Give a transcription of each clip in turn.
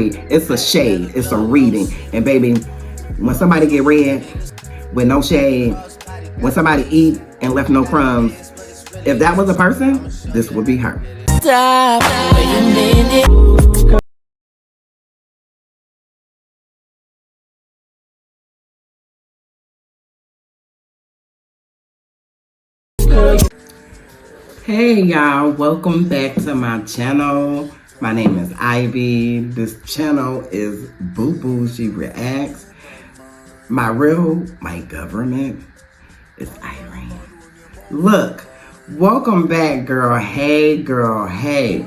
It's a shade. It's a reading. And baby, when somebody get red with no shade, when somebody eat and left no crumbs, if that was a person, this would be her. Stop. Wait a minute. Hey y'all, welcome back to my channel. My name is Ivy. This channel is Boo Boo She Reacts. My government is Irene. Look, welcome back, girl. Hey, girl. Hey,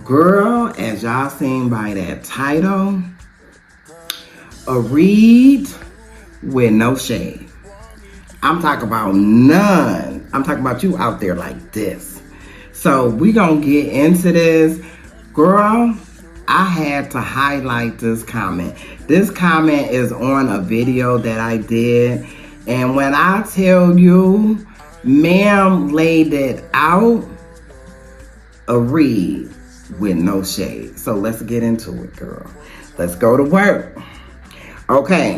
girl. As y'all seen by that title, a read with no shade. I'm talking about none. I'm talking about you out there like this. So we gonna get into this. Girl, I had to highlight this comment. This comment is on a video that I did. And when I tell you, ma'am laid it out, a read with no shade. So let's get into it, girl. Let's go to work. Okay,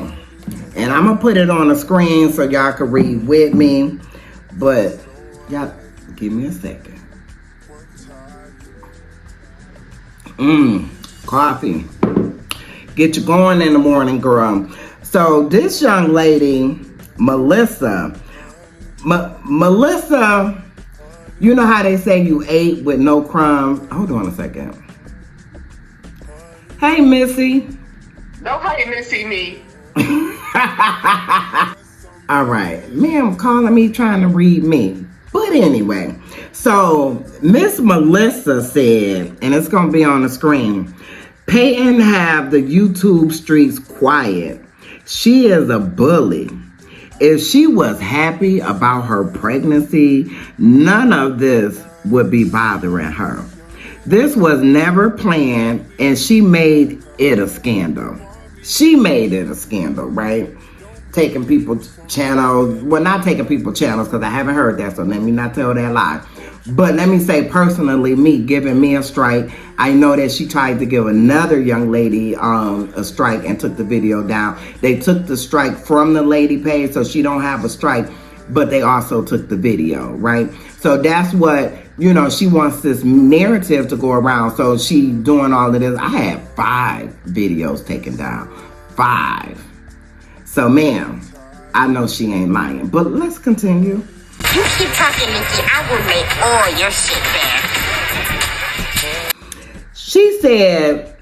and I'm gonna put it on the screen so y'all can read with me. But y'all, give me a second. Coffee. Get you going in the morning, girl. So this young lady, Melissa, Melissa, you know how they say you ate with no crumbs? Hold on a second. Hey, Missy. Nobody Missy me. All right, ma'am calling me trying to read me. But anyway, so Miss Melissa said, and it's going to be on the screen, Peyton have the YouTube streets quiet. She is a bully. If she was happy about her pregnancy, none of this would be bothering her. This was never planned, and she made it a scandal. She made it a scandal, right? Taking people's channels, well, not taking people's channels because I haven't heard that, so let me not tell that lie. But let me say personally, me giving me a strike. I know that she tried to give another young lady a strike and took the video down. They took the strike from the lady page, so she don't have a strike, but they also took the video, right? So that's what, you know, she wants this narrative to go around, so she doing all of this. I had 5 videos taken down, 5. So, ma'am, I know she ain't lying, but let's continue. You keep talking, Nikki. I will make all your shit back. She said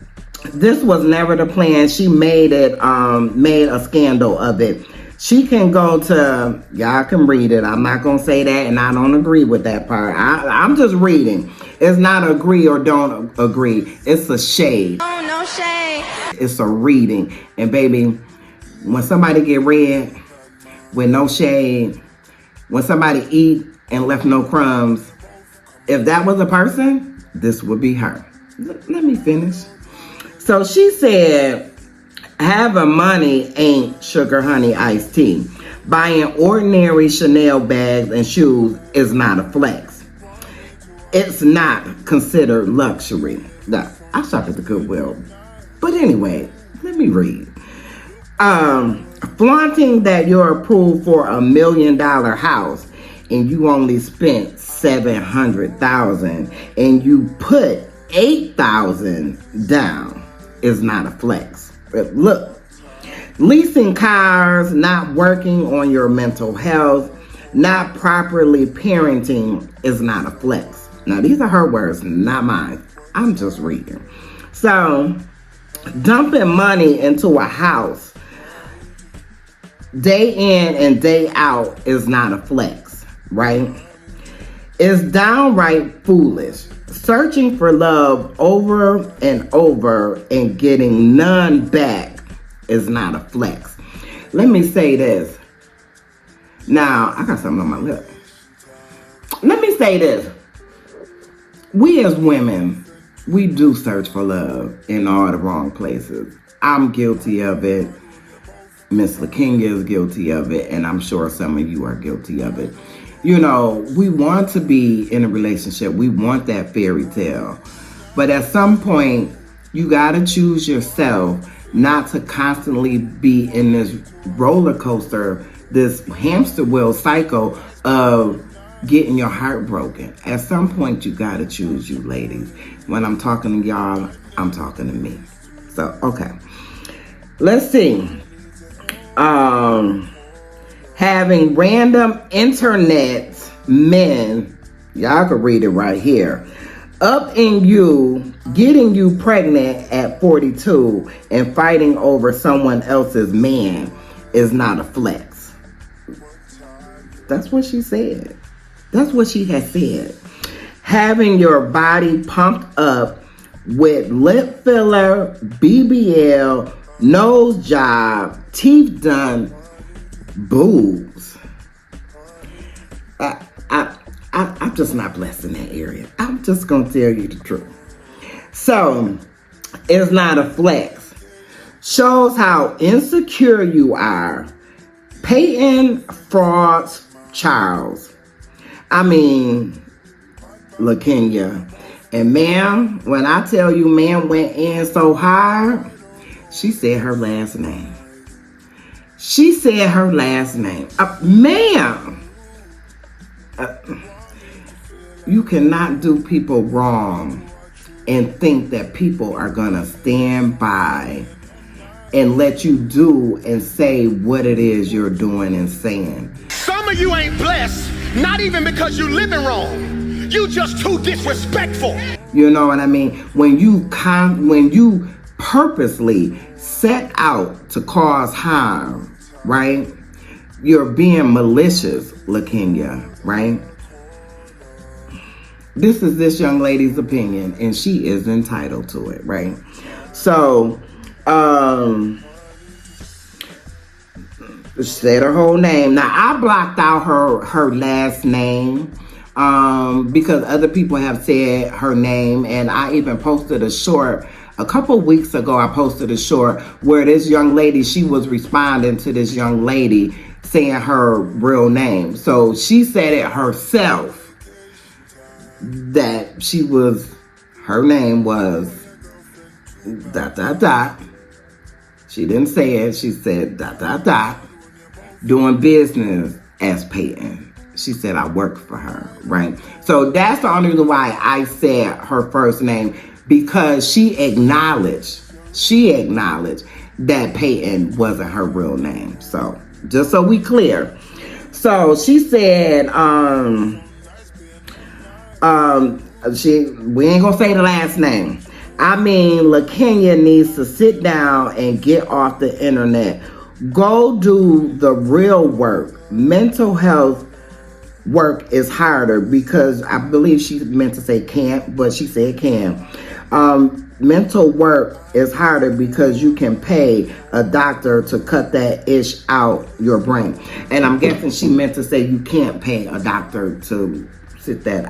this was never the plan. She made it, made a scandal of it. She can go to, y'all can read it. I'm not going to say that, and I don't agree with that part. I'm just reading. It's not agree or don't agree. It's a shade. Oh, no shade. It's a reading. And baby, when somebody get red with no shade, when somebody eat and left no crumbs, if that was a person, this would be her. Let me finish. So she said, having money ain't sugar honey iced tea. Buying ordinary Chanel bags and shoes is not a flex. It's not considered luxury. Now, I shop at the Goodwill. But anyway, let me read. Flaunting that you're approved for $1 million house and you only spent $700,000 and you put $8,000 down is not a flex. But look, leasing cars, not working on your mental health, not properly parenting is not a flex. Now these are her words, not mine. I'm just reading. So dumping money into a house day in and day out is not a flex, right? It's downright foolish. Searching for love over and over and getting none back is not a flex. Let me say this. Now, I got something on my lip. Let me say this. We as women, we do search for love in all the wrong places. I'm guilty of it. Miss LaKenya is guilty of it, and I'm sure some of you are guilty of it. You know, we want to be in a relationship. We want that fairy tale. But at some point, You got to choose yourself, not to constantly be in this roller coaster, this hamster wheel cycle of getting your heart broken. At some point, you got to choose you, ladies. When I'm talking to y'all, I'm talking to me. So, okay. Let's see. Having random internet men, y'all can read it right here, up in you, getting you pregnant at 42 and fighting over someone else's man is not a flex. That's what she said. That's what she has said. Having your body pumped up with lip filler, BBL, nose job, teeth done, boobs. I'm just not blessed in that area. I'm just going to tell you the truth. So, it's not a flex. Shows how insecure you are. Peyton Frauds Charles. I mean, LaKenya. And ma'am, when I tell you ma'am went in so hard, she said her last name. She said her last name. Ma'am, you cannot do people wrong and think that people are going to stand by and let you do and say what it is you're doing and saying. Some of you ain't blessed, not even because you living wrong. You just too disrespectful. You know what I mean? When you purposely set out to cause harm, right? You're being malicious, LaKenya, right? This is this young lady's opinion, and she is entitled to it, right? So, she said her whole name. Now, I blocked out her last name because other people have said her name, and I even posted a short a couple weeks ago. I posted a short where this young lady, she was responding to this young lady saying her real name. So she said it herself that her name was ... She didn't say it. She said ... doing business as Peyton. She said I worked for her, right? So that's the only reason why I said her first name, because she acknowledged that Peyton wasn't her real name. So just so we clear. So she said, we ain't gonna say the last name. I mean, LaKenya needs to sit down and get off the internet. Go do the real work. Mental health work is harder, because I believe she meant to say can't, but she said can. Mental work is harder because you can pay a doctor to cut that ish out your brain. And I'm guessing she meant to say you can't pay a doctor to cut that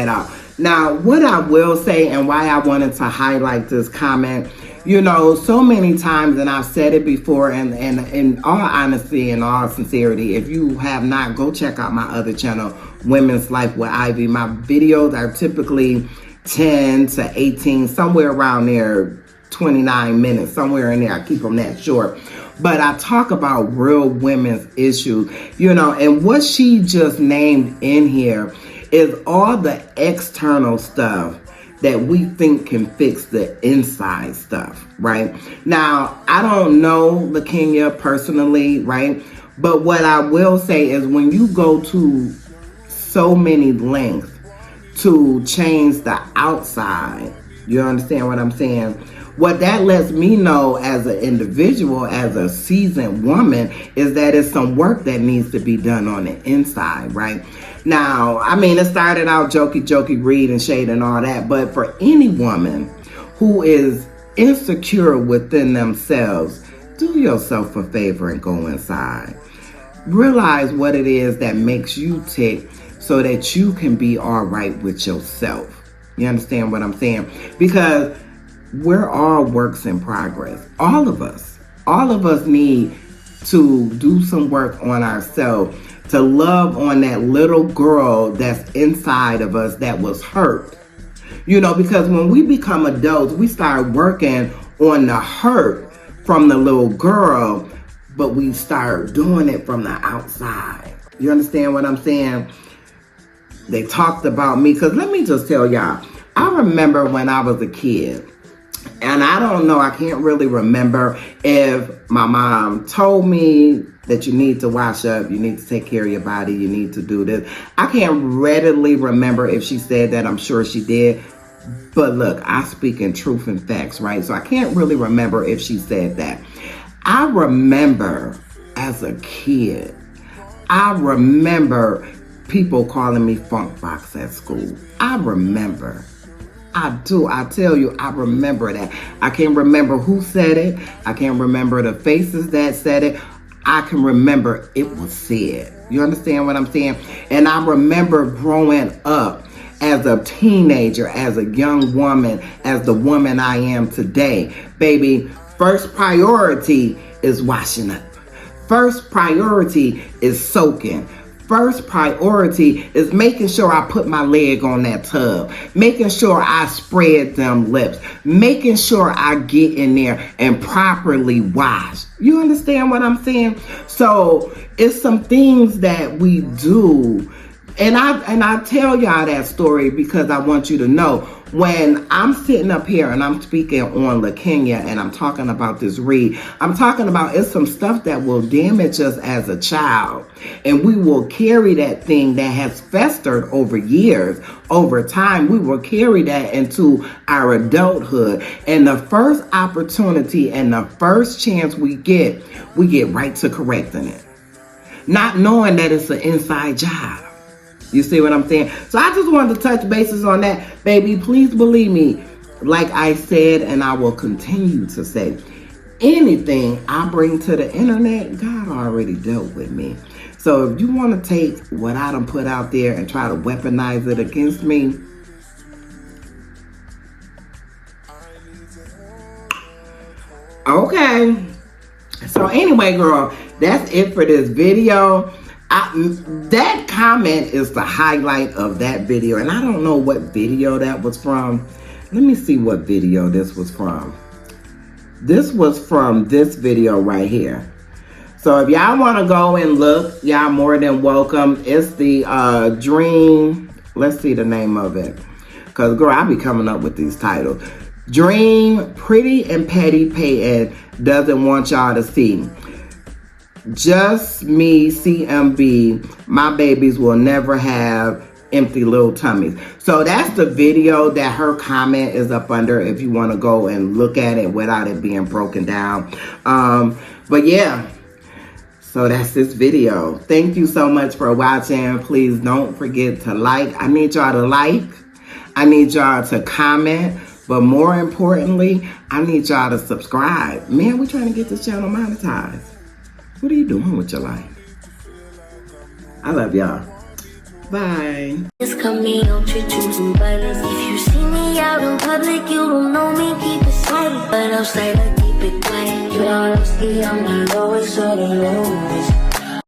out. Now, what I will say, and why I wanted to highlight this comment, you know, so many times, and I've said it before, and in all honesty and all sincerity, if you have not, go check out my other channel, Women's Life with Ivy. My videos are typically 10 to 18, somewhere around there, 29 minutes, somewhere in there. I keep them that short. But I talk about real women's issues, you know, and what she just named in here is all the external stuff that we think can fix the inside stuff, right? Now, I don't know LaKenya personally, right? But what I will say is when you go to so many lengths to change the outside, you understand what I'm saying? What that lets me know as an individual, as a seasoned woman, is that it's some work that needs to be done on the inside, right? Now, I mean, it started out jokey, read and shade and all that, but for any woman who is insecure within themselves, do yourself a favor and go inside. Realize what it is that makes you tick so that you can be all right with yourself. You understand what I'm saying? Because we're all works in progress. All of us need to do some work on ourselves, to love on that little girl that's inside of us that was hurt. You know, because when we become adults, we start working on the hurt from the little girl, but we start doing it from the outside. You understand what I'm saying? They talked about me, because let me just tell y'all, I remember when I was a kid, and I don't know, I can't really remember if my mom told me that you need to wash up, you need to take care of your body, you need to do this. I can't readily remember if she said that. I'm sure she did. But look, I speak in truth and facts, right? So I can't really remember if she said that. I remember as a kid, I remember people calling me Funk Box at school. I remember. I do. I tell you, I remember that. I can't remember who said it. I can't remember the faces that said it. I can remember it was said. You understand what I'm saying? And I remember growing up as a teenager, as a young woman, as the woman I am today. Baby, first priority is washing up. First priority is soaking. First priority is making sure I put my leg on that tub, making sure I spread them lips, making sure I get in there and properly wash. You understand what I'm saying? So it's some things that we do. And I tell y'all that story because I want you to know, when I'm sitting up here and I'm speaking on La Kenya and I'm talking about this read, I'm talking about it's some stuff that will damage us as a child. And we will carry that thing that has festered over years, over time. We will carry that into our adulthood. And the first opportunity and the first chance we get right to correcting it. Not knowing that it's an inside job. You see what I'm saying? So I just wanted to touch bases on that. Baby, please believe me. Like I said, and I will continue to say, anything I bring to the internet, God already dealt with me. So if you want to take what I done put out there and try to weaponize it against me, okay. So anyway, girl, that's it for this video. That comment is the highlight of that video, and I don't know what video that was from. Let me see what video this was from. This was from this video right here. So if y'all want to go and look, y'all more than welcome. It's the Dream. Let's see the name of it, because girl, I be coming up with these titles. Dream Pretty and Petty Payton doesn't want y'all to see. Just me, CMB, my babies will never have empty little tummies. So that's the video that her comment is up under if you want to go and look at it without it being broken down. But yeah, so that's this video. Thank you so much for watching. Please don't forget to like. I need y'all to like. I need y'all to comment. But more importantly, I need y'all to subscribe. Man, we're trying to get this channel monetized. What are you doing with your life? I love y'all. Bye. It's coming, don't treat you some violence. If you see me out in public, you don't know me, keep it silent. But outside, I keep it quiet. You don't see I'm not always so alone.